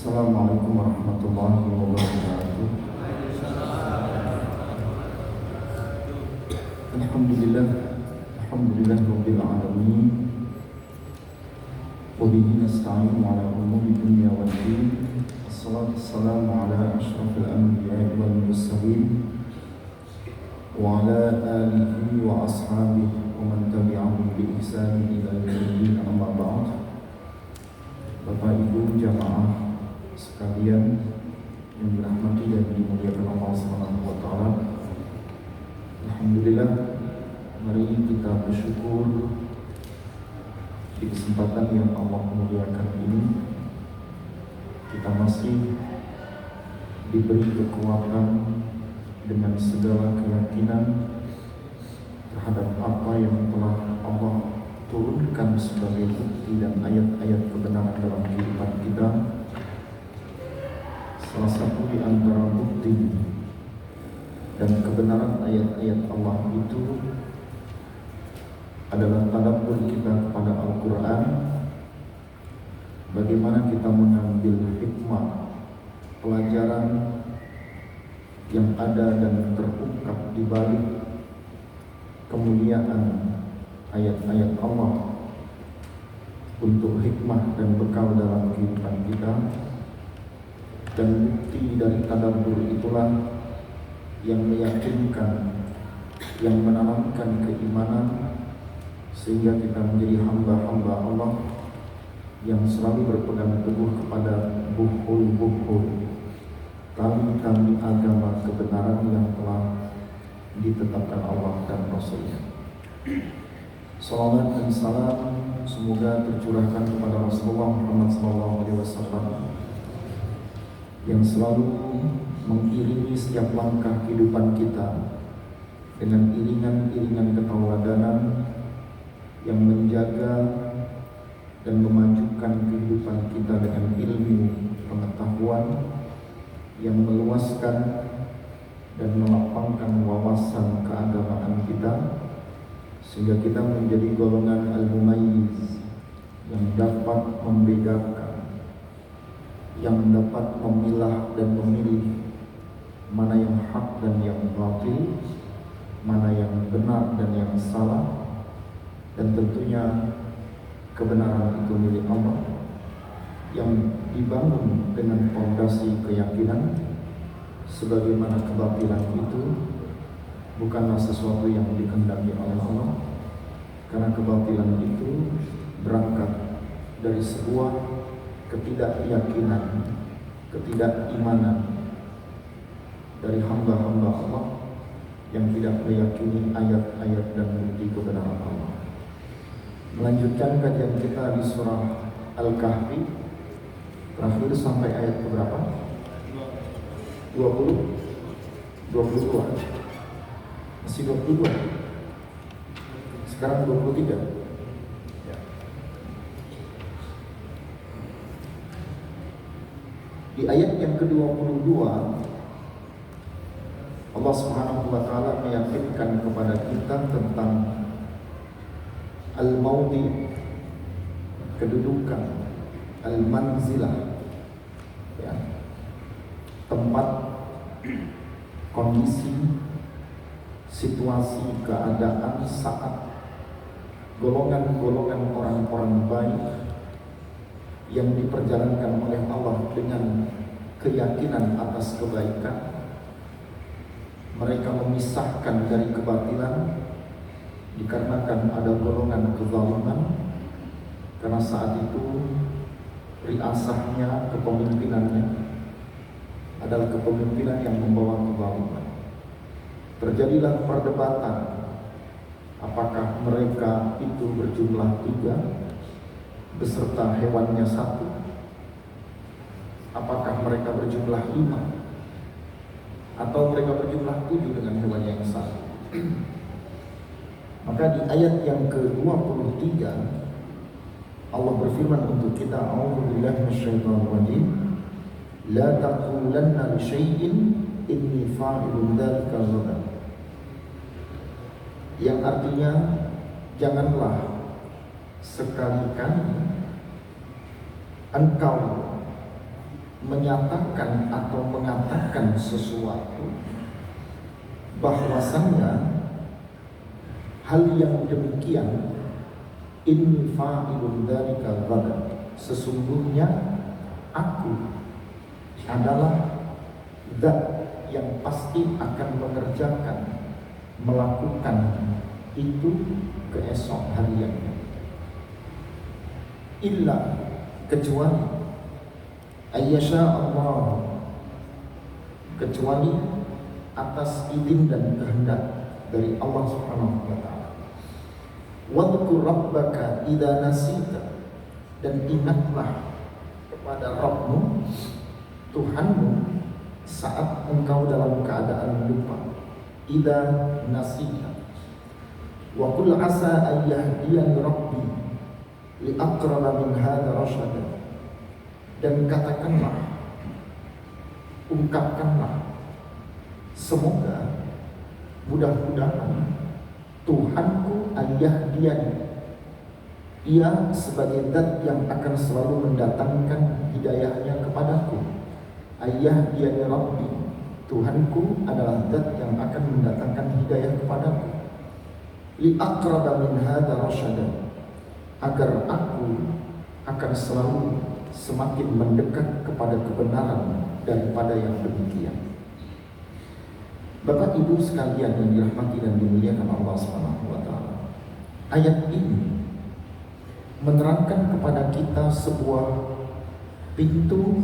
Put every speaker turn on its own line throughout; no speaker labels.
Assalamualaikum warahmatullahi wabarakatuh. Alhamdulillah, alhamdulillah rabbil alamin. Wa bihi nasta'inu ala umuri dunya wad din. Wassalatu wassalamu ala asyrafil anbiya'i wal mursalin wa ala alihi wa ashabihi wa man tabi'ahum bi ihsanin ila yaumil din. Amma ba'd. Bapak Ibu jamaah sekalian yang dirahmati dan dimuliakan Allah Subhanahu wa taala. Alhamdulillah, mari kita bersyukur di kesempatan yang Allah muliakan ini. Kita masih diberi kekuatan dengan segala keyakinan terhadap apa yang telah Allah turunkan sebagai bukti dan ayat-ayat kebenaran dalam kehidupan kita. Salah satu di antara bukti dan kebenaran ayat-ayat Allah itu adalah tadabbur kita kepada Al-Quran. Bagaimana kita mengambil hikmah, pelajaran yang ada dan terungkap di balik kemuliaan ayat-ayat Allah untuk hikmah dan bekal dalam kehidupan kita. Dan bukti dari tadabbur itulah yang meyakinkan, yang menanamkan keimanan, sehingga kita menjadi hamba-hamba Allah yang selalu berpegang teguh kepada buhul-buhul tali-tali agama kebenaran yang telah ditetapkan Allah dan Rasulnya. Salawat dan salam semoga tercurahkan kepada Rasulullah Muhammad SAW yang selalu mengiringi setiap langkah kehidupan kita dengan iringan-iringan ketauladanan yang menjaga dan memajukan kehidupan kita dengan ilmu pengetahuan yang meluaskan dan melapangkan wawasan keagamaan kita, sehingga kita menjadi golongan al-mumayyiz yang dapat membedakan, yang dapat memilah dan memilih mana yang hak dan yang batil, mana yang benar dan yang salah. Dan tentunya kebenaran itu milik Allah yang dibangun dengan fondasi keyakinan, sebagaimana kebatilan itu bukanlah sesuatu yang dikehendaki oleh Allah, karena kebatilan itu berangkat dari sebuah ketidakyakinan, ketidakimanan dari hamba-hamba Allah yang tidak meyakini ayat-ayat dan bukti kebenaran Allah. Melanjutkan kajian kita di surah Al-Kahfi, terakhir sampai ayat berapa? 22. Masih 22. Sekarang 23. Di ayat yang ke-22 Allah Subhanahu wa taala meyakinkan kepada kita tentang al-maudi, kedudukan, al-manzilah, ya, tempat, kondisi, situasi, keadaan saat golongan-golongan orang-orang baik yang diperjalankan oleh Allah dengan keyakinan atas kebaikan. Mereka memisahkan dari kebatilan dikarenakan ada golongan kezaliman, karena saat itu riasahnya, kepemimpinannya adalah kepemimpinan yang membawa kezaliman. Terjadilah perdebatan, apakah mereka itu berjumlah 3 beserta hewannya 1, apakah mereka berjumlah 5, atau mereka berjumlah 7 dengan hewannya yang 1. Maka di ayat yang ke-23 Allah berfirman untuk kita, a'udzubillahi minasyaitonir rajim, la taqulanna li syai'in inni fa'ilun dzalika ghadan, yang artinya janganlah sekali-kali engkau menyatakan atau mengatakan sesuatu bahwasannya hal yang demikian inni fa'ilun dzalika ghadan, sesungguhnya aku adalah zat yang pasti akan mengerjakan, melakukan itu keesok hariannya. Illa, kecuali ayyasha Allah, kecuali atas izin dan kehendak dari Allah Subhanahu wa taala. Wadhkur rabbaka idza nasita, dan ingatlah kepada Rabbmu, Tuhanmu, saat engkau dalam keadaan lupa. Idza nasita wa qul asa an yahdiyani rabbi li aqraba min hadza rasyada, dan katakanlah, ungkapkanlah, semoga mudah-mudahan Tuhanku ayyahdiyani, Ia sebagai zat yang akan selalu mendatangkan hidayahnya kepadaku. Ayyahdiyani Rabbi, Tuhanku adalah zat yang akan mendatangkan hidayah kepadaku. Li aqraba min hadza rasyada, agar aku akan selalu semakin mendekat kepada kebenaran daripada yang demikian. Bapak Ibu sekalian yang dirahmati dan dimuliakan Allah Subhanahu wa taala, ayat ini menerangkan kepada kita sebuah pintu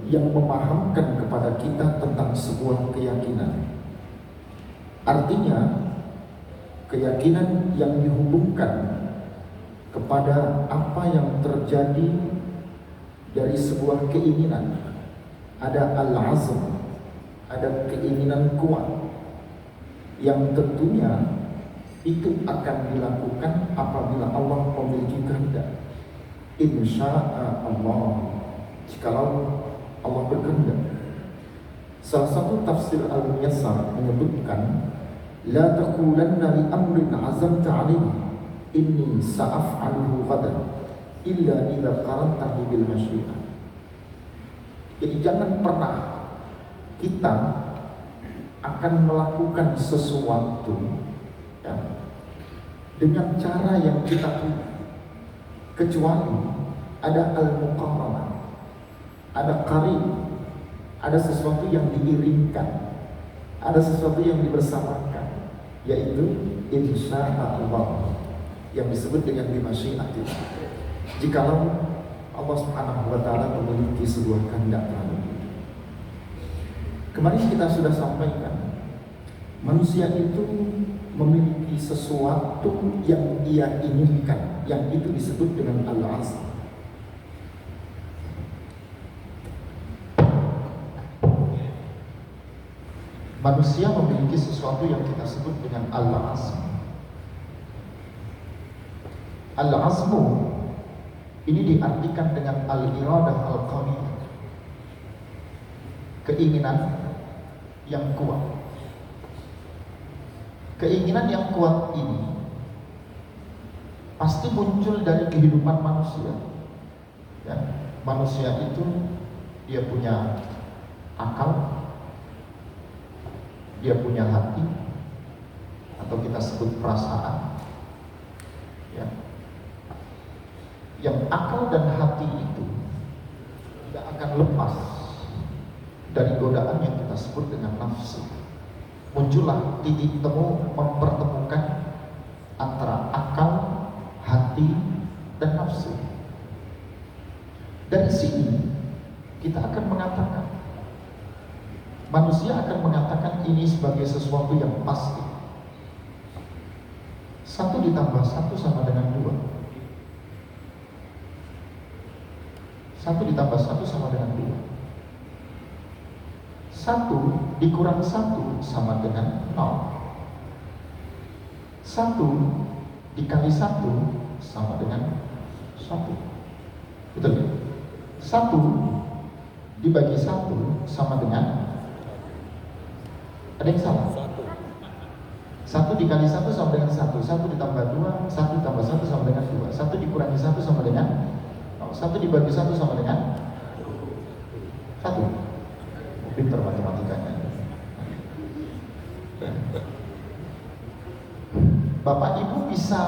yang memahamkan kepada kita tentang sebuah keyakinan. Artinya, keyakinan yang dihubungkan kepada apa yang terjadi dari sebuah keinginan. Ada al-azm, ada keinginan kuat yang tentunya itu akan dilakukan apabila Allah memiliki kehendak. Insya Allah, jikalau Allah berkehendak. Salah satu tafsir Al-Muyassar menyebutkan, la taqulanna li amrin azamta alaihi inni sa'af'aluhu ghadan illa idza qarantahu bil masyiah. Jadi jangan pernah kita akan melakukan sesuatu ya, dengan cara yang kita punya, kecuali ada al-muqaranah, ada qarib, ada sesuatu yang diiringkan, ada sesuatu yang dibersamakan, yaitu insya Allah, yang disebut dengan bimasyiati. Jikalau Allah Subhanahu wa taala memiliki sebuah kehendak terhadap kita. Kemarin kita sudah sampaikan, manusia itu memiliki sesuatu yang ia inginkan, yang itu disebut dengan al-azm. Manusia memiliki sesuatu yang kita sebut dengan al-azm. Al-azmu ini diartikan dengan al-iradah al-qawiyah, keinginan yang kuat. Keinginan yang kuat ini pasti muncul dari kehidupan manusia. Ya, manusia itu dia punya akal, dia punya hati, atau kita sebut perasaan. Ya. Yang akal dan hati itu tidak akan lepas dari godaan yang kita sebut dengan nafsu. Muncullah titik temu mempertemukan antara akal, hati, dan nafsu. Dari sini kita akan mengatakan, manusia akan mengatakan ini sebagai sesuatu yang pasti. 1 ditambah 1 sama dengan 2. 1 ditambah 1 sama dengan 2. 1 dikurang 1 sama dengan 0. 1 dikali 1 sama dengan 1. Betul ya? 1 dibagi 1 sama dengan, ada yang salah? 1 dikali 1 sama dengan 1. 1 ditambah 2, 1 ditambah 1 sama dengan 2. 1 dikurangi 1 sama dengan 0. 1 dibagi 1 sama dengan
Satu. Pintar matematikanya. Bapak Ibu bisa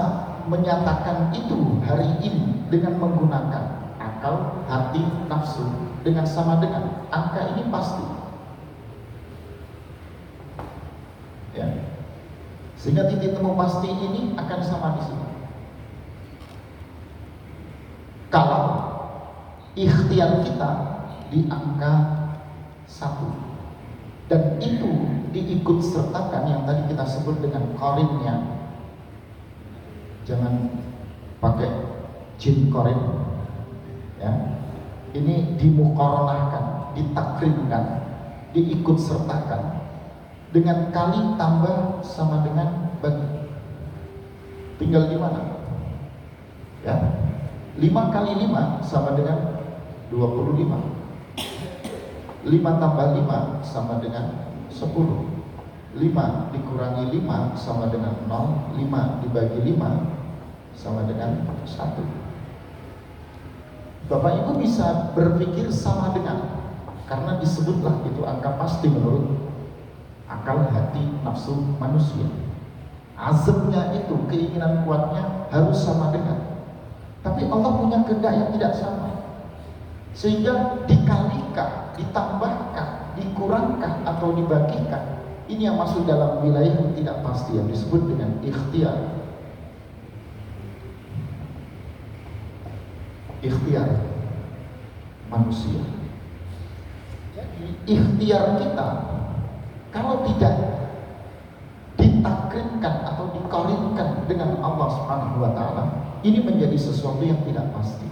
menyatakan itu hari ini dengan menggunakan akal, hati, nafsu dengan sama dengan angka ini pasti. Ya. Sehingga titik temu pasti ini akan sama di sini. Kalau ikhtiar kita di angka 1 dan itu diikut sertakan yang tadi kita sebut dengan korinnya. Jangan pakai jin korin, ya. Ini dimuqaranahkan, ditakrimkan, diikut sertakan dengan kali tambah sama dengan bagi. Tinggal di mana? Ya. 5 kali 5 sama dengan 25. 5 tambah 5 sama dengan 10. 5 dikurangi 5 sama dengan 0. 5 dibagi 5 sama dengan 1. Bapak Ibu bisa berpikir sama dengan, karena disebutlah itu angka pasti menurut akal, hati, nafsu manusia. Azamnya itu, keinginan kuatnya harus sama dengan. Tapi Allah punya kehendak yang tidak sama, sehingga dikalikan, ditambahkan, dikurangkan atau dibagikan. Ini yang masuk dalam wilayah yang tidak pasti, yang disebut dengan ikhtiar. Ikhtiar manusia. Jadi ikhtiar kita kalau tidak ditakrimkan atau dikorinkan dengan Allah Subhanahu wa Ta'ala, ini menjadi sesuatu yang tidak pasti.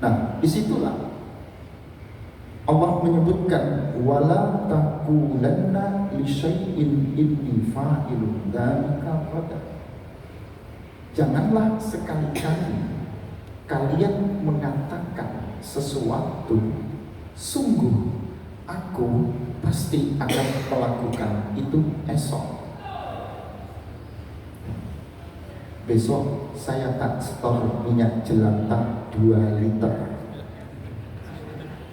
Nah, disitulah Allah menyebutkan wala taqulanna li syai'in inni fa'ilun dzalika ghadan. Janganlah sekali-kali kalian mengatakan sesuatu, sungguh aku pasti akan melakukan itu esok. Besok saya tak setor minyak jelantah 2 liter.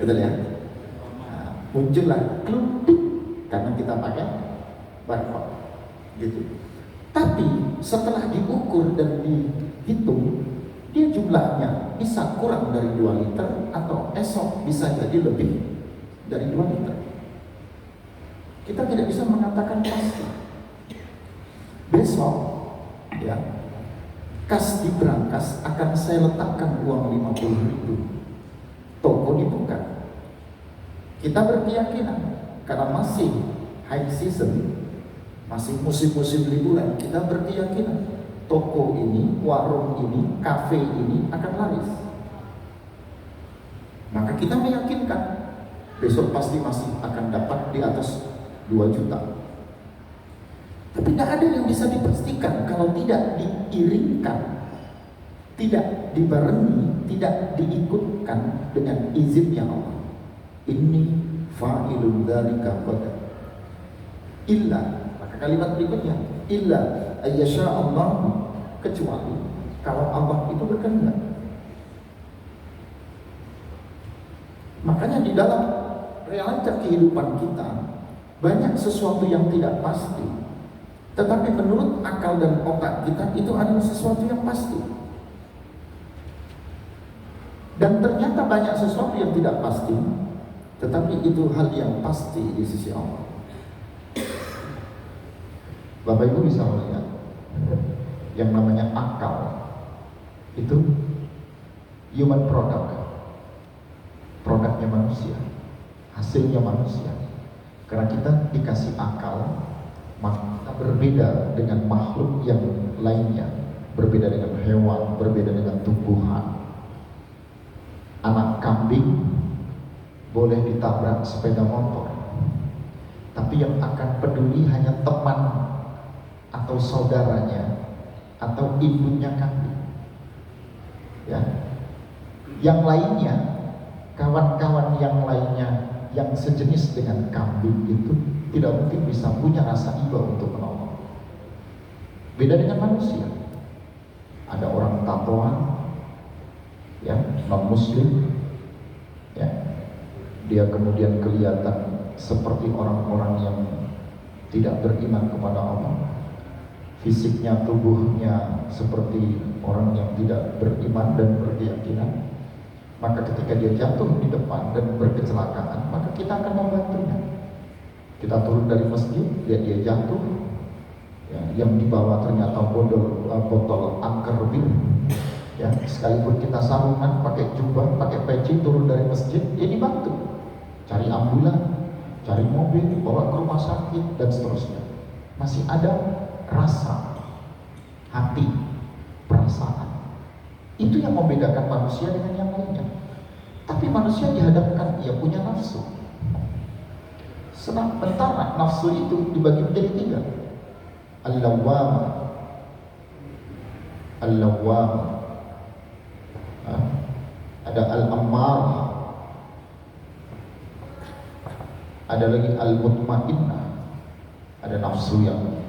Betul ya? Nah, muncullah kluduk karena kita pakai barcode gitu. Tapi setelah diukur dan dihitung, dia jumlahnya bisa kurang dari 2 liter atau esok bisa jadi lebih dari 2 liter. Kita tidak bisa mengatakan pasti. Besok ya, kas di brankas akan saya letakkan uang 50.000. Toko dibuka. Kita berkeyakinan karena masih high season, masih musim-musim liburan, kita berkeyakinan toko ini, warung ini, kafe ini akan laris. Maka kita meyakinkan besok pasti masih akan dapat di atas 2 juta. Tapi tidak ada yang bisa dipastikan kalau tidak diiringkan, tidak dibarengi, tidak diikutkan dengan izinnya Allah. Inni fa'ilun dzalika ghadan. Illa, maka kalimat berikutnya, illa ayyasha Allah, kecuali kalau Allah itu berkehendak. Makanya di dalam realita kehidupan kita banyak sesuatu yang tidak pasti. Tetapi menurut akal dan otak kita itu adalah sesuatu yang pasti. Dan ternyata banyak sesuatu yang tidak pasti, tetapi itu hal yang pasti di sisi Allah. Bapak Ibu bisa melihat yang namanya akal itu human product, produknya manusia, hasilnya manusia. Karena kita dikasih akal, maka berbeda dengan makhluk yang lainnya, berbeda dengan hewan, berbeda dengan tumbuhan. Anak kambing boleh ditabrak sepeda motor, tapi yang akan peduli hanya teman atau saudaranya atau ibunya kambing. Ya, yang lainnya, kawan-kawan yang lainnya yang sejenis dengan kambing itu tidak mungkin bisa punya rasa iba untuk menolong. Beda dengan manusia. Ada orang tatoan, ya, non muslim, ya, dia kemudian kelihatan seperti orang-orang yang tidak beriman kepada Allah. Fisiknya, tubuhnya seperti orang yang tidak beriman dan berkeyakinan. Maka ketika dia jatuh di depan dan berkecelakaan, maka kita akan membantunya. Kita turun dari masjid, lihat dia jatuh, ya, yang dibawa ternyata botol angker bir, ya, sekalipun kita sarungan, pakai jubah, pakai peci, turun dari masjid, dia dibantu, cari ambulan, cari mobil, bawa ke rumah sakit dan seterusnya. Masih ada rasa, hati, perasaan. Itu yang membedakan manusia dengan yang lainnya. Tapi manusia dihadapkan, dia punya nafsu. Sementara nafsu itu dibagi menjadi 3. Al-lawwamah, Al-lawwamah, ada al-ammarah, ada lagi al-mutmainnah. Ada nafsu yang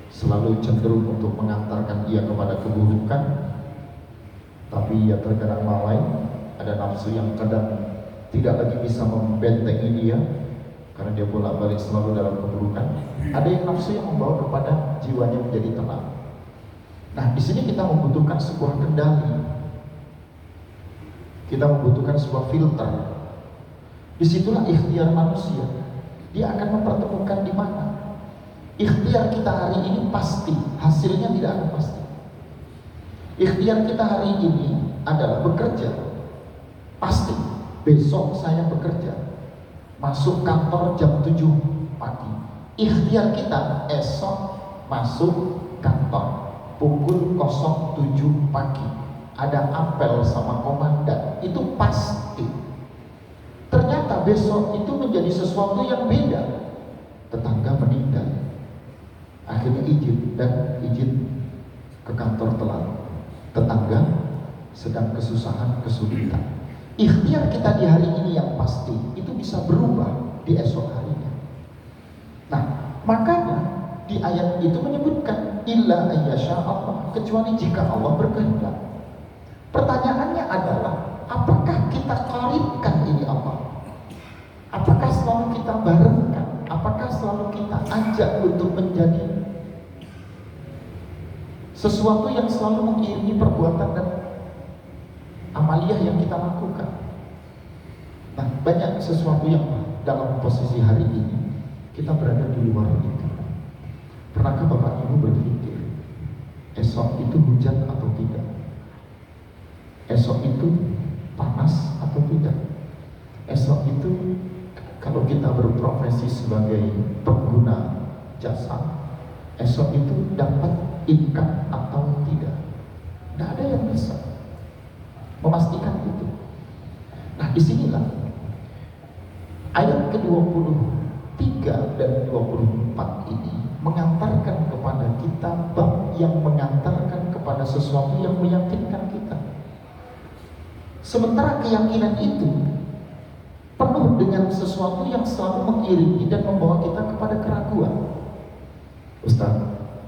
selalu cenderung untuk mengantarkan ia kepada keburukan, tapi ia terkadang lalai. Ada nafsu yang kadang tidak lagi bisa membentengi dia karena dia bolak-balik selalu dalam keburukan. Ada yang nafsu yang membawa kepada jiwanya menjadi tenang. Nah, di sini kita membutuhkan sebuah kendali. Kita membutuhkan sebuah filter. Disitulah ikhtiar manusia. Dia akan mempertemukan di mana. Ikhtiar kita hari ini pasti, hasilnya tidak akan pasti. Ikhtiar kita hari ini adalah bekerja. Pasti, besok saya bekerja. Masuk kantor jam 7 pagi. Ikhtiar kita esok masuk kantor pukul 07 pagi. Ada apel sama komandan, itu pasti. Ternyata besok itu menjadi sesuatu yang beda. Tetangga meninggal, akhirnya izin ke kantor telat. Tetangga sedang kesusahan, kesulitan. Ikhtiar kita di hari ini yang pasti itu bisa berubah di esok harinya. Nah, makanya di ayat itu menyebutkan illa ayyasha Allah, kecuali jika Allah berkehendak. Pertanyaannya adalah, apakah kita qarinkan ini Allah? Apakah selalu kita barengkan? Apakah selalu kita ajak untuk menjadi sesuatu yang selalu mengiringi perbuatan dan amaliyah yang kita lakukan? Nah, banyak sesuatu yang dalam posisi hari ini kita berada di luar itu. Pernahkah Bapak Ibu berpikir esok itu hujan atau tidak? Esok itu panas atau tidak? Esok itu kalau kita berprofesi sebagai pengguna jasa, esok itu dapat income atau tidak? Tidak ada yang bisa memastikan itu. Nah, disinilah ayat ke-23 dan 24 ini mengantarkan kepada kita bab yang mengantarkan kepada sesuatu yang meyakinkan kita. Sementara keyakinan itu penuh dengan sesuatu yang selalu mengiringi dan membawa kita kepada keraguan. Ustaz,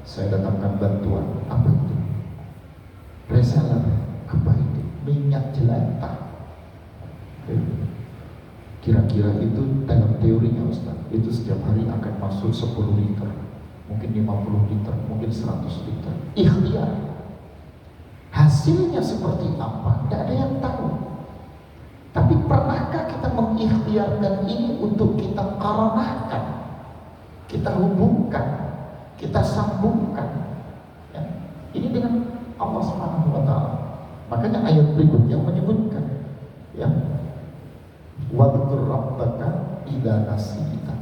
saya datangkan bantuan. Apa itu? Reseller. Apa itu? Minyak jelantah. Kira-kira itu dalam teorinya Ustaz, itu setiap hari akan masuk 10 liter, mungkin 50 liter, mungkin 100 liter. Ikhtiar. Hasilnya seperti apa? Tidak ada yang tahu. Tapi pernahkah kita mengikhtiarkan ini untuk kita karanahkan, kita hubungkan, kita sambungkan, ya, ini dengan Allah Subhanahu wa Ta'ala. Makanya ayat berikutnya menyebutkan, ya, wadhkur rabbaka idza nasita,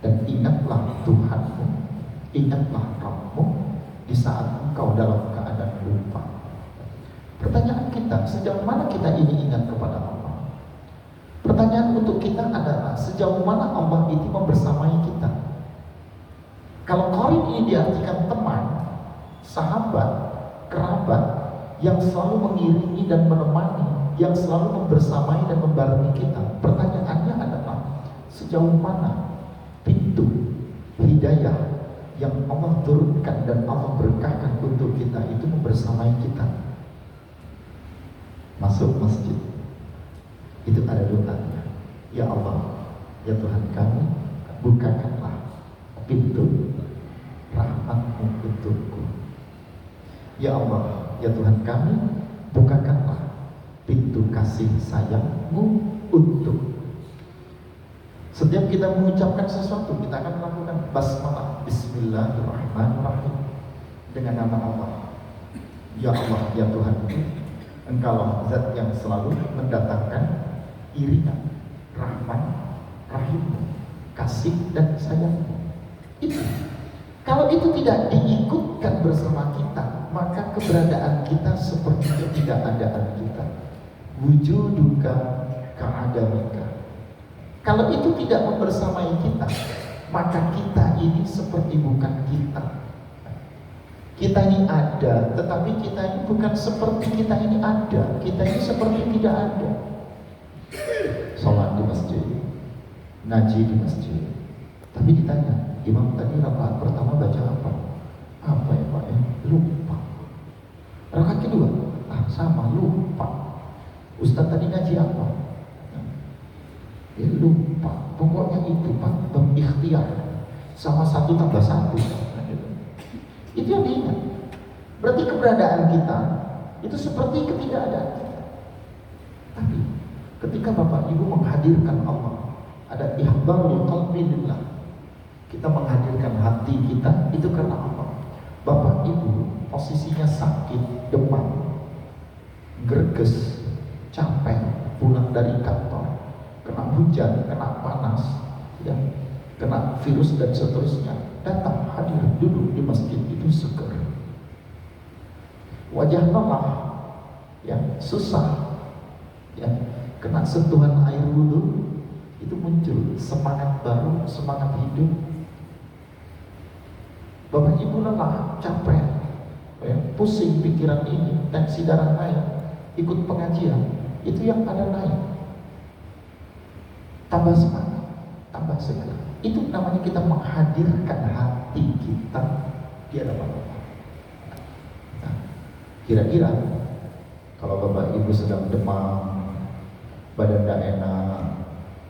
dan ingatlah Tuhanmu, ingatlah Rabbmu di saat engkau dalam keadaan lupa. Pertanyaan kita, sejauh mana kita ini ingat kepada Allah? Pertanyaan untuk kita adalah, sejauh mana Allah itu membersamai kita? Kalau qarin ini diartikan teman, sahabat, kerabat yang selalu mengiringi dan menemani, yang selalu membersamai dan membarengi kita. Pertanyaannya adalah, sejauh mana pintu hidayah yang Allah turunkan dan Allah berkahkan untuk kita itu membersamai kita. Masuk masjid itu ada doanya. Ya Allah, ya Tuhan kami, bukakanlah pintu rahmat-Mu untukku. Ya Allah, ya Tuhan kami, bukakanlah pintu kasih sayang-Mu untuk. Setiap kita mengucapkan sesuatu, kita akan melakukan basmalah, Bismillahirrahmanirrahim, dengan nama Allah. Ya Allah, ya Tuhanku, Engkaulah zat yang selalu mendatangkan iringan rahmat, rahim, kasih dan sayang-Mu. Itu. Kalau itu tidak diikutkan bersama kita, maka keberadaan kita seperti ketidakadaan kita. Wujuduka ka'adamika. Kalau itu tidak membersamai kita, maka kita ini seperti bukan kita. Kita ini ada, tetapi kita ini bukan seperti kita ini ada. Kita ini seperti tidak ada. Sholat di masjid, ngaji di masjid, tapi ditanya, imam tadi rakaat pertama baca apa? Apa ya Pak ya? Lupa. Rakaat kedua, sama, lupa. Ustaz tadi ngaji apa? Ya lupa. Pokoknya itu Pak, berikhtiar sama 1 tambah 1. Itu yang diingat. Berarti keberadaan kita itu seperti ketidakadaan kita. Tapi ketika Bapak Ibu menghadirkan Allah, ada ihbarul qalbi lillah. Kita menghadirkan hati kita itu karena Allah. Bapak Ibu posisinya sakit, demam, greges, capek, pulang dari kantor, kena hujan, kena panas, ya, kena virus dan seterusnya, datang hadir duduk di masjid itu seger. Wajah lelah, ya, susah, ya, kena sentuhan air wudhu, itu muncul semangat baru, semangat hidup. Bapak Ibu lelah, capek, ya, pusing pikiran ini, tensi darah naik, ikut pengajian, itu yang ada naik. Tambah semangat, tambah segar. Itu namanya kita menghadirkan hati kita di hadapan Allah. Nah, kira-kira kalau Bapak Ibu sedang demam, badan tidak enak,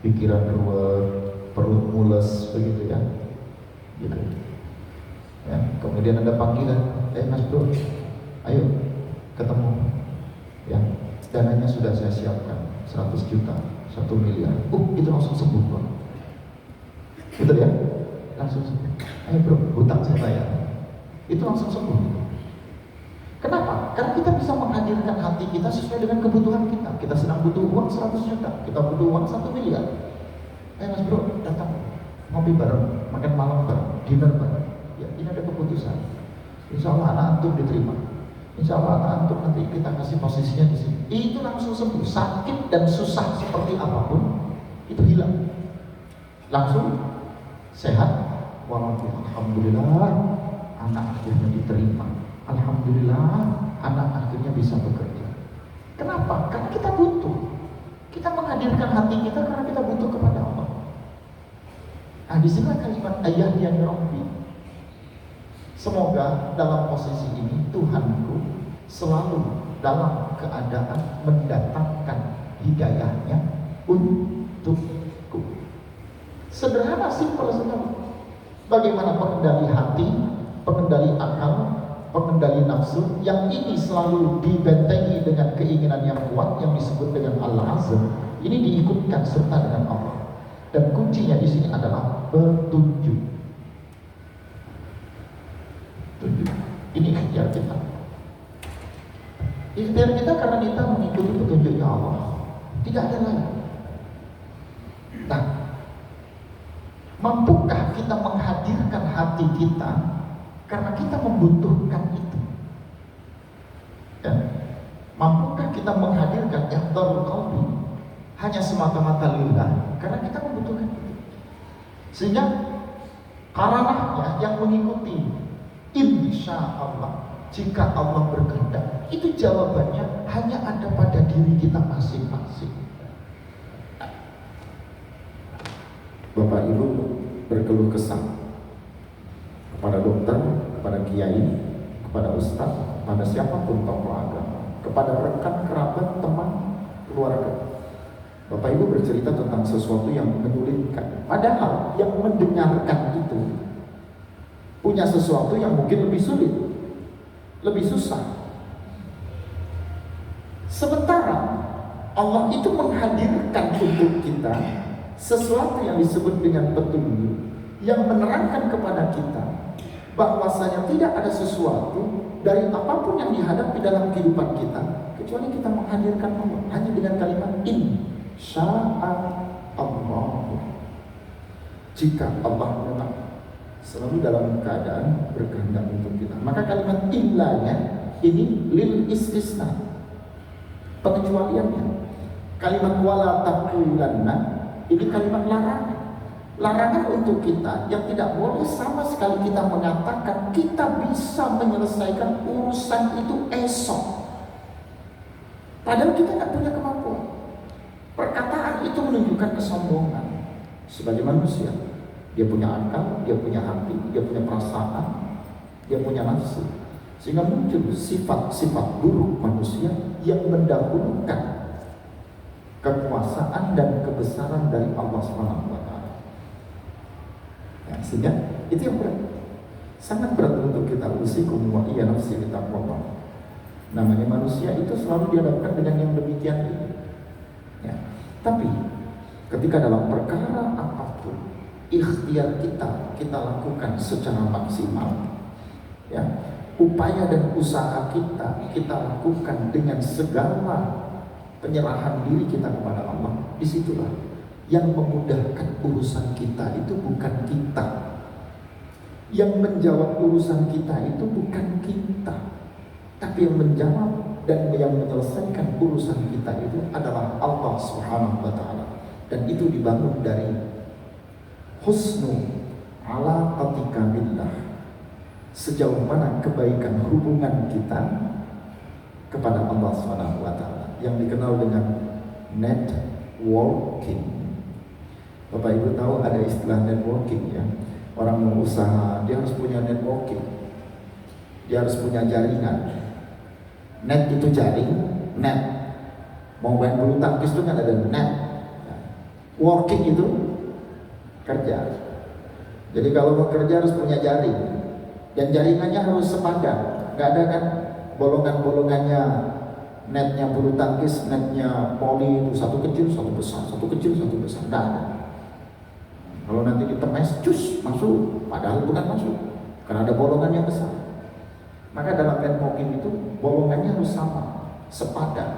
pikiran ruwet, perut mules, begitu ya, gitu. Ya, kemudian ada panggilan, Mas Bro, ayo ketemu, ya, dananya sudah saya siapkan 100 juta, 1 miliar, itu langsung sembuh Bro. Betul ya? Langsung sembuh. Ayo bro, hutang saya bayar. Itu langsung sembuh. Kenapa? Karena kita bisa menghadirkan hati kita sesuai dengan kebutuhan kita. Kita sedang butuh uang 100 juta, kita butuh uang 1 miliar. Ayo Mas Bro, datang, ngopi bareng, makan malam bareng, dinner bareng. Ya, ini ada keputusan. Insya Allah anak antum diterima. Insya Allah anak antum nanti kita kasih posisinya di sini. Itu langsung sembuh. Sakit dan susah seperti apapun itu hilang. Langsung sehat. Alhamdulillah, anak akhirnya diterima. Alhamdulillah, anak akhirnya bisa bekerja. Kenapa? Karena kita butuh. Kita menghadirkan hati kita karena kita butuh kepada Allah. Nah, disinilah kalimat ayah yang Rabbi. Semoga dalam posisi ini Tuhanku selalu dalam keadaan mendatangkan hidayahnya untukku. Sederhana, simpel sekali. Bagaimana pengendali hati, pengendali akal, pengendali nafsu, yang ini selalu dibentengi dengan keinginan yang kuat yang disebut dengan al-azm. Ini diikutkan serta dengan Allah. Dan kuncinya di sini adalah petunjuk. Ini ikhtiar kita. Ikhtiar kita karena kita mengikuti petunjuknya Allah. Tidak ada lain. Nah, mampukah kita menghadirkan hati kita karena kita membutuhkan itu? Ya. Mampukah kita menghadirkan ihdarul qalbi hanya semata-mata lillah karena kita membutuhkan itu? Sehingga karanahnya yang mengikuti insya Allah, jika Allah berkehendak, itu jawabannya hanya ada pada diri kita masing-masing. Bapak Ibu berkeluh kesah, kepada dokter, kepada kiai, kepada ustadz, kepada siapapun tokoh agama, kepada rekan kerabat, teman, keluarga. Bapak Ibu bercerita tentang sesuatu yang menyulitkan, padahal yang mendengarkan itu punya sesuatu yang mungkin lebih sulit, lebih susah. Sementara Allah itu menghadirkan untuk kita sesuatu yang disebut dengan petunjuk, yang menerangkan kepada kita bahwasanya tidak ada sesuatu dari apapun yang dihadapi dalam kehidupan kita kecuali kita menghadirkan Allah hanya dengan kalimat insyaallah. Jika Allah memang selalu dalam keadaan berkehendak untuk kita, maka kalimat illanya ini lil istisna, pengecualiannya. Kalimat wala taqulanna ini kalimat larangan. Larangan untuk kita yang tidak boleh sama sekali kita mengatakan kita bisa menyelesaikan urusan itu esok. Padahal kita tidak punya kemampuan. Perkataan itu menunjukkan kesombongan. Sebagai manusia, dia punya akal, dia punya hati, dia punya perasaan, dia punya nafsu. Sehingga muncul sifat-sifat buruk manusia yang mendahulukan kekuasaan dan kebesaran dari Allah SWT. Ya, sehingga itu yang berat, sangat berat untuk kita. Usikum wa iya nafsi bitaqwallah. Namanya manusia itu selalu dihadapkan dengan yang demikian ini. Ya. Tapi ketika dalam perkara apapun ikhtiar kita lakukan secara maksimal, ya, upaya dan usaha kita lakukan dengan segala penyerahan diri kita kepada Allah. Disitulah yang memudahkan urusan kita itu bukan kita, yang menjawab urusan kita itu bukan kita, tapi yang menjawab dan yang menyelesaikan urusan kita itu adalah Allah Subhanahu wa Ta'ala. Dan itu dibangun dari husnu ala qatika billah, sejauh mana kebaikan hubungan kita kepada Allah Subhanahu wa Ta'ala, yang dikenal dengan networking. Bapak Ibu tahu ada istilah networking, ya. Orang mau usaha dia harus punya networking, dia harus punya jaringan. Net itu jaring, net. Mau main bulu tangkis itu kan ada net. Working itu kerja. Jadi kalau mau kerja harus punya jaring, dan jaringannya harus sepadan. Gak ada kan bolongan-bolongannya. Netnya bulu tangkis, netnya poli itu satu kecil, satu besar, satu kecil, satu besar. Gak ada. Kalau nanti ditemes, cus, masuk. Padahal bukan masuk, karena ada bolongan yang besar. Maka dalam networking itu bolongannya harus sama, sepadan.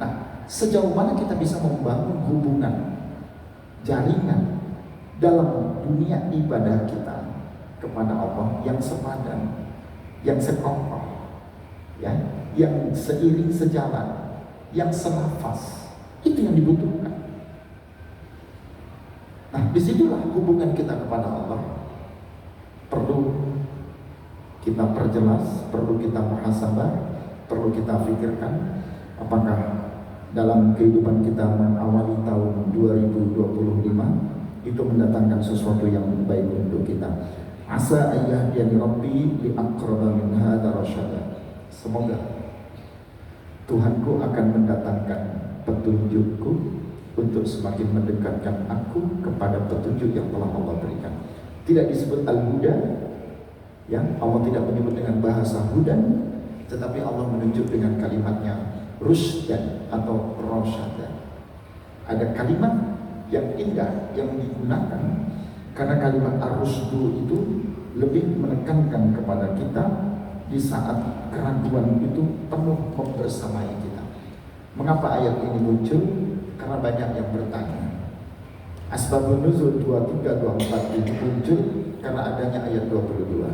Nah, sejauh mana kita bisa membangun hubungan, jaringan dalam dunia ibadah kita kepada Allah yang sepadan, yang sekompak, ya, yang seiring sejalan, yang senafas, itu yang dibutuhkan. Nah, disitulah hubungan kita kepada Allah perlu kita perjelas, perlu kita muhasabah, perlu kita pikirkan apakah dalam kehidupan kita mengawali tahun 2025 itu mendatangkan sesuatu yang baik untuk kita. Asa ayyahdiyani rabbi li aqraba min hadza rasyada. Semoga Tuhanku akan mendatangkan petunjukku untuk semakin mendekatkan aku kepada petunjuk yang telah Allah berikan. Tidak disebut al-huda, ya, Allah tidak menyebut dengan bahasa hudan, tetapi Allah menunjuk dengan kalimatnya rusdan atau rasyada. Ada kalimat yang indah yang digunakan karena kalimat ar-rusdu itu lebih menekankan kepada kita di saat keraguan itu penuh membersamai kita. Mengapa ayat ini muncul? Karena banyak yang bertanya. Asbabun nuzul 23, 24 ini muncul karena adanya ayat 22.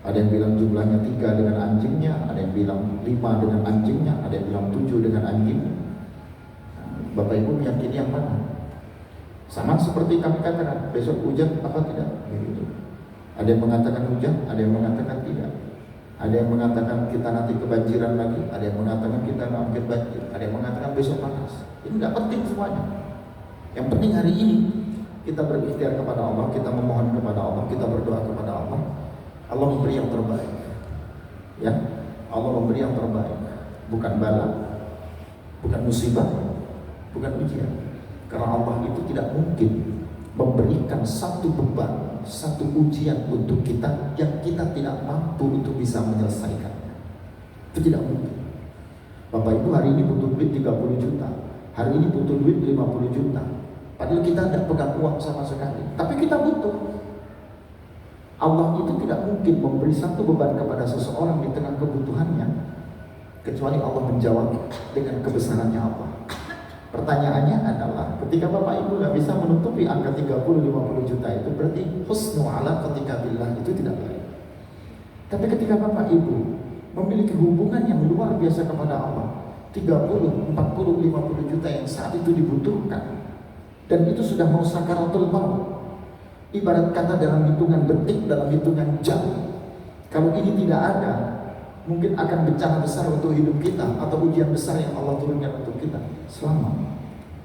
Ada yang bilang jumlahnya 3 dengan anjingnya, ada yang bilang 5 dengan anjingnya, ada yang bilang 7 dengan anjing. Bapak Ibu meyakini yang mana? Sama seperti kami katakan, besok hujan apa tidak? Begitu. Ada yang mengatakan hujan, ada yang mengatakan tidak. Ada yang mengatakan kita nanti kebanjiran lagi, ada yang mengatakan kita hampir banjir, ada yang mengatakan besok panas. Ini tidak penting semuanya. Yang penting hari ini kita berikhtiar kepada Allah, kita memohon kepada Allah, kita berdoa kepada Allah Allah memberi yang terbaik. Ya, Allah memberi yang terbaik. Bukan bala, bukan musibah, bukan ujian. Karena Allah itu tidak mungkin memberikan satu beban, satu ujian untuk kita yang kita tidak mampu untuk bisa menyelesaikannya. Itu tidak mungkin. Bapak Ibu hari ini butuh duit 30 juta, hari ini butuh duit 50 juta. Padahal kita tidak pegang uang sama sekali, tapi kita butuh. Allah itu tidak mungkin memberi satu beban kepada seseorang di tengah kebutuhannya, kecuali Allah menjawab dengan kebesarannya Allah. Pertanyaannya adalah, ketika Bapak Ibu nggak bisa menutupi angka 30-50 juta itu, berarti husnu ala ketika billah itu tidak baik. Tapi ketika Bapak Ibu memiliki hubungan yang luar biasa kepada Allah, 30, 40, 50 juta yang saat itu dibutuhkan, dan itu sudah mau sakaratul maut, ibarat kata dalam hitungan detik, dalam hitungan jam. Kalau ini tidak ada, mungkin akan bencana besar untuk hidup kita, atau ujian besar yang Allah turunkan untuk kita. Selama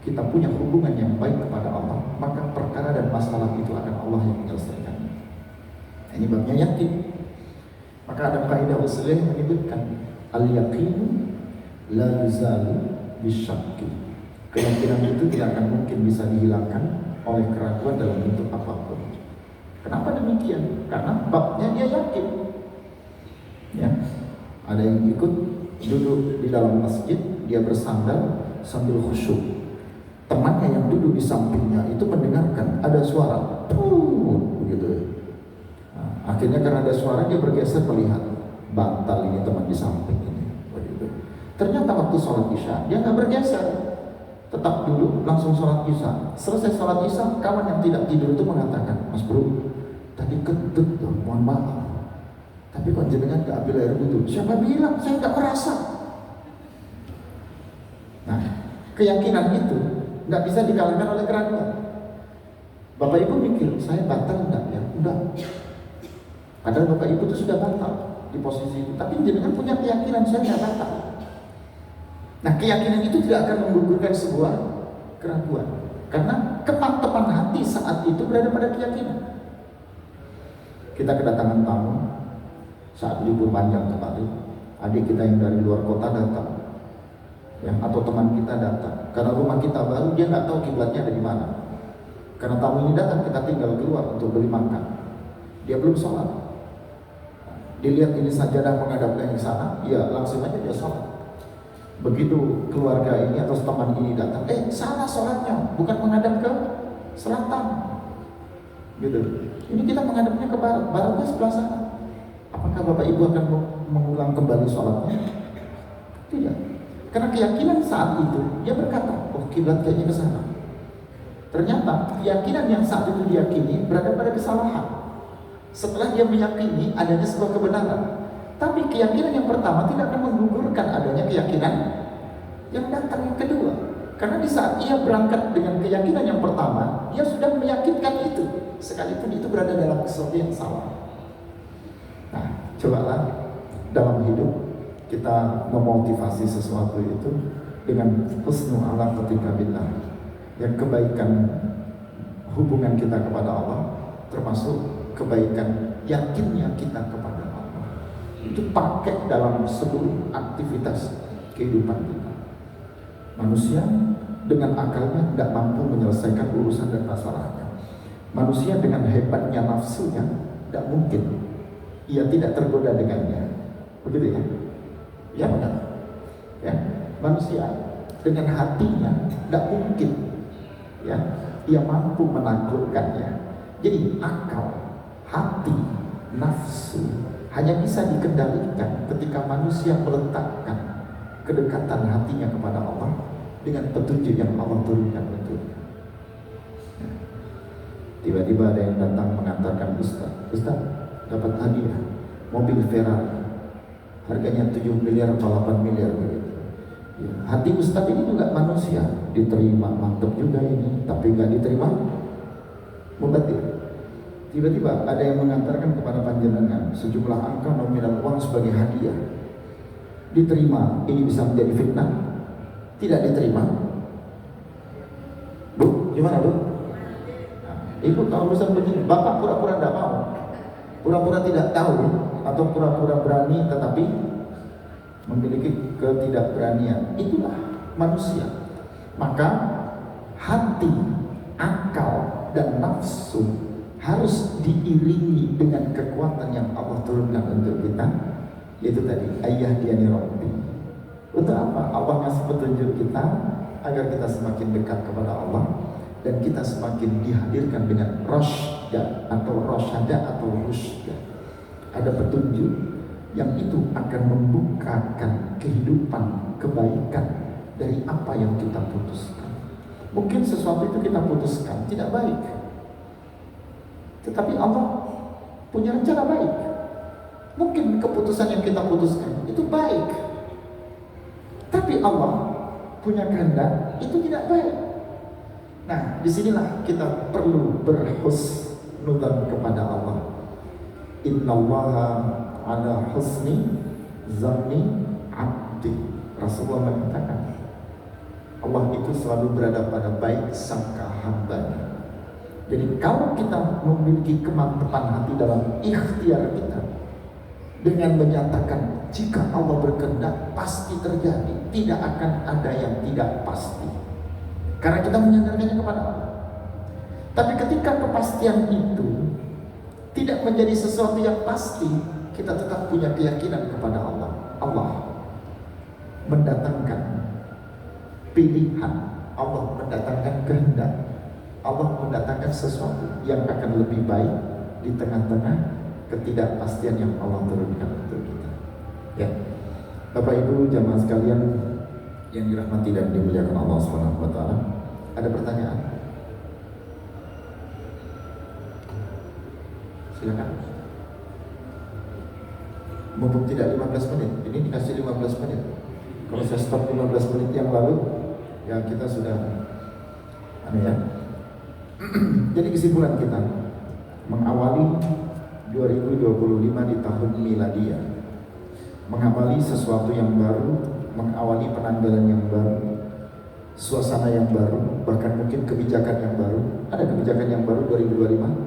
kita punya hubungan yang baik kepada Allah, maka perkara dan masalah itu akan Allah yang menyelesaikannya. Ini babnya yakin. Maka ada kaidah usul yang menyebutkan al-yaqinu la yuzalu bisyakki. Keyakinan itu tidak akan mungkin bisa dihilangkan oleh keraguan dalam bentuk apapun. Kenapa demikian? Karena babnya dia yakin. Ya, ada yang ikut duduk di dalam masjid, dia bersandar sambil khusyuk. Temannya yang duduk di sampingnya itu mendengarkan ada suara, begitu. Nah, akhirnya karena ada suara dia bergeser melihat bantal ini teman di samping ini, begitu. Ternyata waktu sholat isya dia nggak bergeser, tetap duduk langsung sholat isya. Selesai sholat isya, kawan yang tidak tidur itu mengatakan, Mas Bro, tadi kentut loh, mohon maaf. Tapi kok jenengan gak ambil air wudhu? Siapa bilang? Saya gak merasa. Nah, keyakinan itu gak bisa dikalahkan oleh keraguan. Bapak Ibu mikir, saya batal enggak ya? Enggak. Padahal Bapak Ibu itu sudah batal di posisi itu. Tapi jenengan punya keyakinan, saya gak batal. Nah, keyakinan itu tidak akan menggugurkan sebuah keraguan. Karena kepantepan hati saat itu berada pada keyakinan. Kita kedatangan tamu saat libur panjang kemarin, adik kita yang dari luar kota datang, ya, atau teman kita datang. Karena rumah kita baru, dia nggak tahu kiblatnya ada di mana. Karena tamu ini datang, kita tinggal keluar untuk beli makan. Dia belum sholat. Dilihat ini sajadah menghadapnya ke sana, ya langsung aja dia sholat. Begitu keluarga ini atau teman ini datang, salah sholatnya, bukan menghadap ke selatan. Gitu. Ini kita menghadapnya ke barat, baratnya sebelah sana. Apakah Bapak Ibu akan mengulang kembali sholatnya? Tidak. Karena keyakinan saat itu dia berkata, oh kiblat kayaknya ke sana. Ternyata keyakinan yang saat itu diyakini berada pada kesalahan. Setelah dia meyakini adanya sebuah kebenaran, tapi keyakinan yang pertama tidak akan menggugurkan adanya keyakinan yang datang yang kedua. Karena di saat ia berangkat dengan keyakinan yang pertama, dia sudah meyakinkan itu, sekalipun itu berada dalam sesuatu yang salah. Nah, cobalah dalam hidup kita memotivasi sesuatu itu dengan husnu ala ketika billah. Yang kebaikan hubungan kita kepada Allah, termasuk kebaikan yakinnya kita kepada Allah, itu pakai dalam seluruh aktivitas kehidupan kita. Manusia dengan akalnya tidak mampu menyelesaikan urusan dan masalahnya. Manusia dengan hebatnya nafsunya tidak mungkin ia tidak tergoda dengannya. Begitu ya? Ya benar. Ya, manusia dengan hatinya tidak mungkin ya ia mampu menaklukkannya. Jadi akal, hati, nafsu hanya bisa dikendalikan ketika manusia meletakkan kedekatan hatinya kepada Allah dengan petunjuk yang Allah turunkan untuknya. Tiba-tiba ada yang datang mengantarkan Ustaz dapat hadiah mobil Ferrari, harganya 7 miliar atau 8 miliar begitu. Ya, hati Ustaz ini juga manusia, diterima mantap juga ini, tapi nggak diterima mubatir. Tiba-tiba ada yang mengantarkan kepada panjenengan sejumlah angka nominal uang sebagai hadiah. Diterima, ini bisa menjadi fitnah. Tidak diterima, Bu, gimana Bu? Nah, Ibu kalau bisa begini, Bapak pura-pura tidak mau. pura-pura tidak tahu atau pura-pura berani tetapi memiliki ketidakberanian. Itulah manusia. Maka hati, akal, dan nafsu harus diiringi dengan kekuatan yang Allah turunkan untuk kita, yaitu tadi ayah diani Rabbi. Untuk apa? Allah ngasih petunjuk kita agar kita semakin dekat kepada Allah dan kita semakin dihadirkan dengan rasydah atau rusyadah. Ada petunjuk yang itu akan membukakan kehidupan kebaikan dari apa yang kita putuskan. Mungkin sesuatu itu kita putuskan tidak baik, tetapi Allah punya rencana baik. Mungkin keputusan yang kita putuskan itu baik, tapi Allah punya kehendak itu tidak baik. Nah, disinilah kita perlu berhusnudzan kepada Allah. Innallaha ala husni zanni abdi. Rasulullah mengatakan Allah itu selalu berada pada baik sangka hambanya. Jadi kalau kita memiliki kemantapan hati dalam ikhtiar kita dengan menyatakan jika Allah berkehendak pasti terjadi, tidak akan ada yang tidak pasti, karena kita menyandarkannya kepada Allah. Tapi ketika kepastian itu tidak menjadi sesuatu yang pasti, kita tetap punya keyakinan kepada Allah. Allah mendatangkan pilihan, Allah mendatangkan kehendak, Allah mendatangkan sesuatu yang akan lebih baik di tengah-tengah ketidakpastian yang Allah turunkan untuk kita. Ya, Bapak Ibu jamaah sekalian yang dirahmati dan dimuliakan Allah Subhanahu wa taala, ada pertanyaan? Silakan. Mumpung tidak 15 menit, ini dikasih 15 menit. Kalau saya stop 15 menit yang lalu, ya kita sudah ya. Jadi kesimpulan kita mengawali 2025 di tahun miladiah, mengawali sesuatu yang baru, mengawali penanggalan yang baru, suasana yang baru, bahkan mungkin kebijakan yang baru. Ada kebijakan yang baru 2025?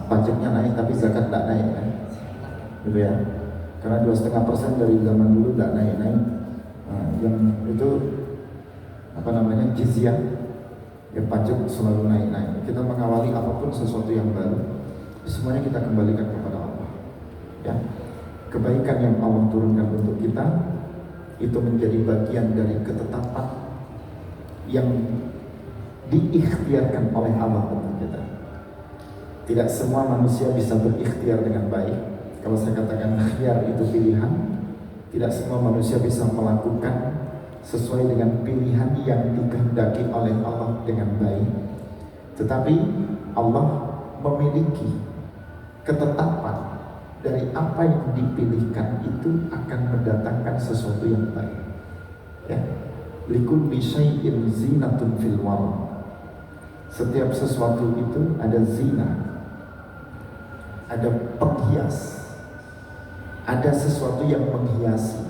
Pajaknya naik tapi zakat tidak naik kan? Gitu ya. Karena 2,5% dari zaman dulu tidak naik-naik. Yang itu apa namanya, jizyah, ya pajak selalu naik-naik. Kita mengawali apapun sesuatu yang baru, semuanya kita kembalikan kepada Allah. Ya, kebaikan yang Allah turunkan untuk kita itu menjadi bagian dari ketetapan yang diikhtiarkan oleh Allah untuk kita. Tidak semua manusia bisa berikhtiar dengan baik. Kalau saya katakan ikhtiar itu pilihan, tidak semua manusia bisa melakukan sesuai dengan pilihan yang dikehendaki oleh Allah dengan baik. Tetapi Allah memiliki ketetapan dari apa yang dipilihkan itu akan mendatangkan sesuatu yang baik. Ya, likulli syai'in zinatun fil wara. Setiap sesuatu itu ada zina, ada penghias, ada sesuatu yang menghiasi.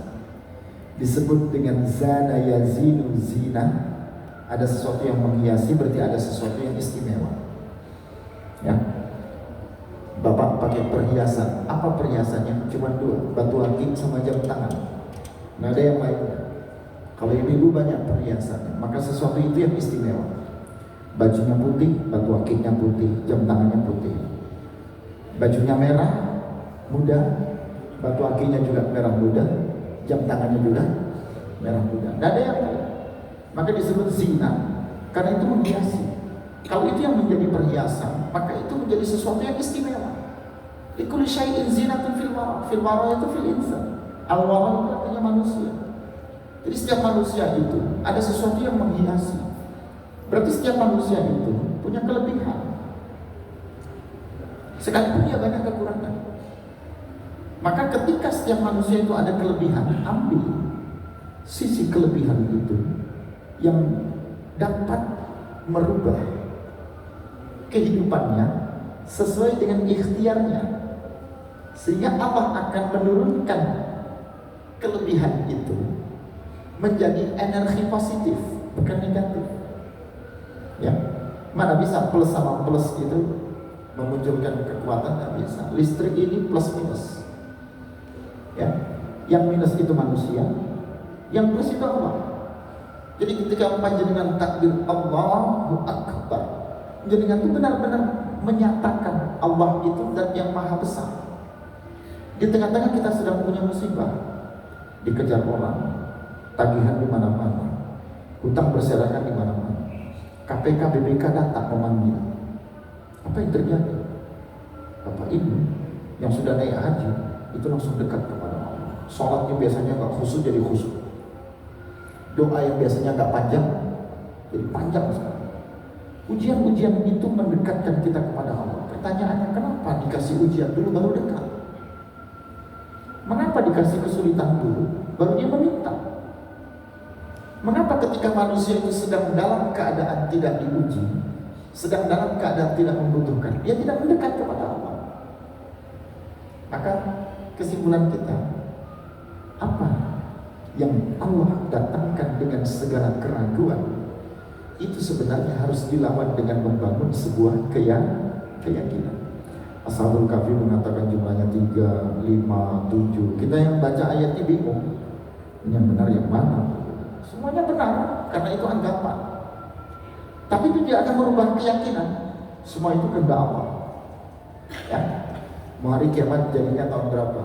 Disebut dengan zana yazinu zina. Ada sesuatu yang menghiasi, berarti ada sesuatu yang istimewa. Ya, Bapak pakai perhiasan. Apa perhiasannya? Cuma dua, batu akik sama jam tangan. Nggak ada yang lain. Kalau ibu-ibu banyak perhiasannya, maka sesuatu itu yang istimewa. Bajunya putih, batu akiknya putih, jam tangannya putih. Bajunya merah muda, batu akiknya juga merah muda, jam tangannya juga merah muda. Tidak ada yang lain. Maka disebut zina, karena itu menghiasi. Kalau itu yang menjadi perhiasan, maka itu menjadi sesuatu yang istimewa. Likulli syai'in zinatun fil wara. Fil wara itu fil insan. Al wara itu artinya manusia. Jadi setiap manusia itu ada sesuatu yang menghiasi. Berarti setiap manusia itu punya kelebihan, sekalipun dia banyak kekurangan. Maka ketika setiap manusia itu ada kelebihan, ambil sisi kelebihan itu yang dapat merubah kehidupannya sesuai dengan ikhtiarnya, sehingga Allah akan menurunkan kelebihan itu menjadi energi positif, bukan negatif. Ya, Mana bisa plus sama plus itu memunculkan kekuatan? Nggak bisa. Listrik ini plus minus. Ya, yang minus itu manusia, yang plus itu Allah. Jadi ketika panjenengan takbir Allahu Akbar, panjenengan itu benar-benar menyatakan Allah itu zat yang maha besar. Di tengah-tengah kita sedang punya musibah, dikejar orang, tagihan di mana-mana, hutang berserakan di mana-mana, KPK BPK datang memanggil. Apa yang terjadi? Bapak Ibu yang sudah naik haji itu langsung dekat kepada Allah. Sholatnya biasanya nggak khusyuk jadi khusyuk. Doa yang biasanya nggak panjang jadi panjang sekali. Ujian-ujian itu mendekatkan kita kepada Allah. Pertanyaannya, kenapa dikasih ujian dulu baru dekat? Mengapa dikasih kesulitan dulu baru dia meminta? Mengapa ketika manusia itu sedang dalam keadaan tidak diuji, sedang dalam keadaan tidak membutuhkan, dia tidak mendekat kepada Allah? Maka kesimpulan kita, apa yang Allah datangkan dengan segala keraguan itu sebenarnya harus dilawan dengan membangun sebuah keyakinan. Ashabul Kahfi mengatakan jumlahnya 3, 5, 7. Kita yang baca ayat ini bingung, yang benar yang mana? Semuanya benar karena itu anggapan. Tapi itu tidak akan merubah keyakinan. Semua itu kehendak Allah. Ya, mau hari kiamat jadinya tahun berapa?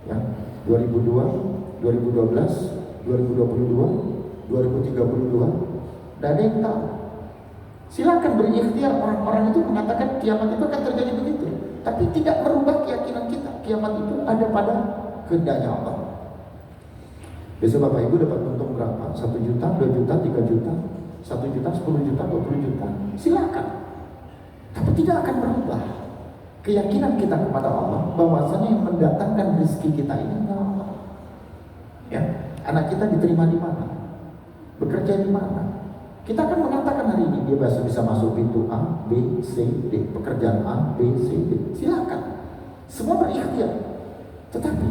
Ya, 2002, 2012, 2022, 2032. Dan ada yang tahu. Silakan berikhtiar. Orang-orang itu mengatakan kiamat itu akan terjadi begitu, tapi tidak merubah keyakinan kita. Kiamat itu ada pada kehendaknya Allah. Besok Bapak Ibu dapat untung berapa? 1 juta, 2 juta, 3 juta, 1 juta, 10 juta, 20 juta. Silakan. Tapi tidak akan merubah keyakinan kita kepada Allah bahwasanya yang mendatangkan rezeki kita ini adalah Allah. Ya, anak kita diterima di mana? Bekerja di mana? Kita akan mengatakan hari ini dia bisa masuk pintu A, B, C, D, pekerjaan A, B, C, D. Silakan. Semua berikhtiar. Tetapi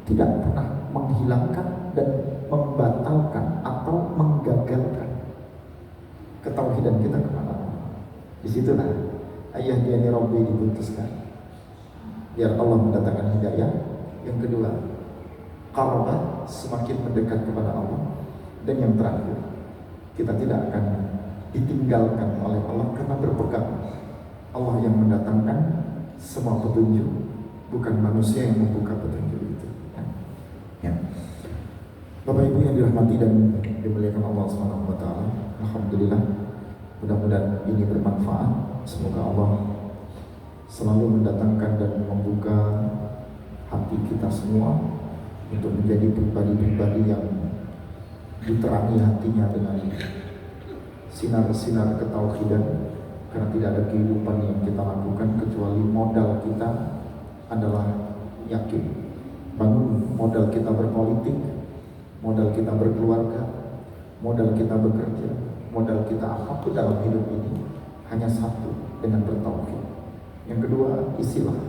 tidak pernah menghilangkan dan membatalkan atau menggagalkan ketauhidan kita kepada Allah. Disitulah ayah diani Rabbi diputuskan biar Allah mendatangkan hidayah. Yang kedua, qarabah, semakin mendekat kepada Allah. Dan yang terakhir, kita tidak akan ditinggalkan oleh Allah karena berpegang Allah yang mendatangkan semua petunjuk, bukan manusia yang membuka petunjuk itu. Ya. Bapak Ibu yang dirahmati dan dimuliakan Allah Subhanahu wa taala, alhamdulillah, mudah-mudahan ini bermanfaat. Semoga Allah selalu mendatangkan dan membuka hati kita semua untuk menjadi pribadi-pribadi yang diterangi hatinya dengan sinar-sinar ketauhidan, karena tidak ada kehidupan yang kita lakukan kecuali modal kita adalah yakin. Bangun modal kita berpolitik, modal kita berkeluarga, modal kita bekerja, modal kita apapun dalam hidup ini hanya satu, dengan bertauhid. Yang kedua, isilah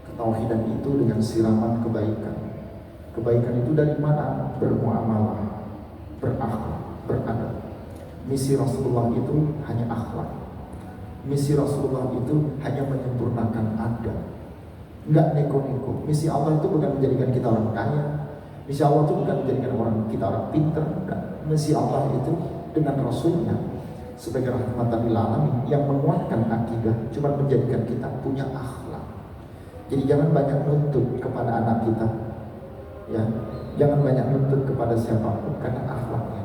ketauhidan itu dengan siraman kebaikan. Kebaikan itu dari mana? Bermuamalah, berakhlak, beradab. Misi Rasulullah itu hanya akhlak. Misi Rasulullah itu hanya menyempurnakan adab, enggak neko-neko. Misi Allah itu bukan menjadikan kita orang kaya. Misi Allah itu bukan menjadikan kita orang pinter. Enggak. Misi Allah itu dengan Rasulnya sebagai rahmatan lil alamin yang menguatkan akidah, cuma menjadikan kita punya akhlak. Jadi jangan banyak nuntut kepada anak kita, ya, jangan banyak nuntut kepada siapapun karena akhlaknya.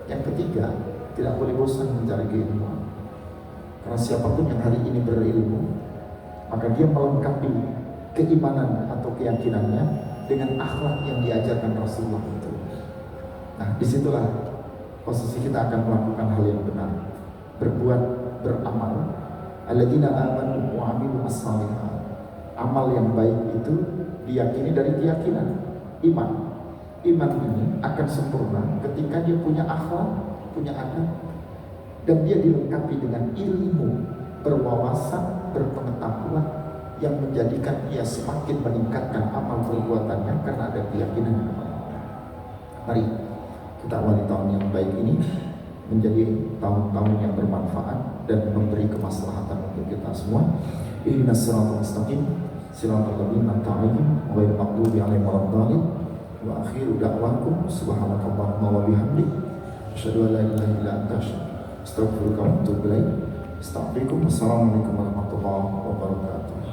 Yang ketiga, tidak boleh bosan mencari keilmuan. Karena siapapun yang hari ini berilmu, maka dia melengkapi keimanan atau keyakinannya dengan akhlak yang diajarkan Rasulullah itu. Nah, disitulah posisi kita akan melakukan hal yang benar, berbuat, beramal. Alladzina amanu wa 'amilus shalihat. Amal yang baik itu diyakini dari keyakinan, iman. Iman ini akan sempurna ketika dia punya akhlak, punya adab, dan dia dilengkapi dengan ilmu, berwawasan, berpengetahuan yang menjadikan ia semakin meningkatkan amal perbuatannya karena ada keyakinan. Mari kita awali tahun yang baik ini menjadi tahun-tahun yang bermanfaat dan memberi kemaslahatan untuk kita semua. Ihdinas siratal mustaqim, siratal ladzina an'amta 'alaihim ghairil maghdubi 'alaihim waladdallin. Wa akhiru da'wakum subhanakallahumma wa bihamdik asyhadu an la ilaha illa anta astaghfiruka wa atubu ilaik. Assalamualaikum warahmatullahi wabarakatuh.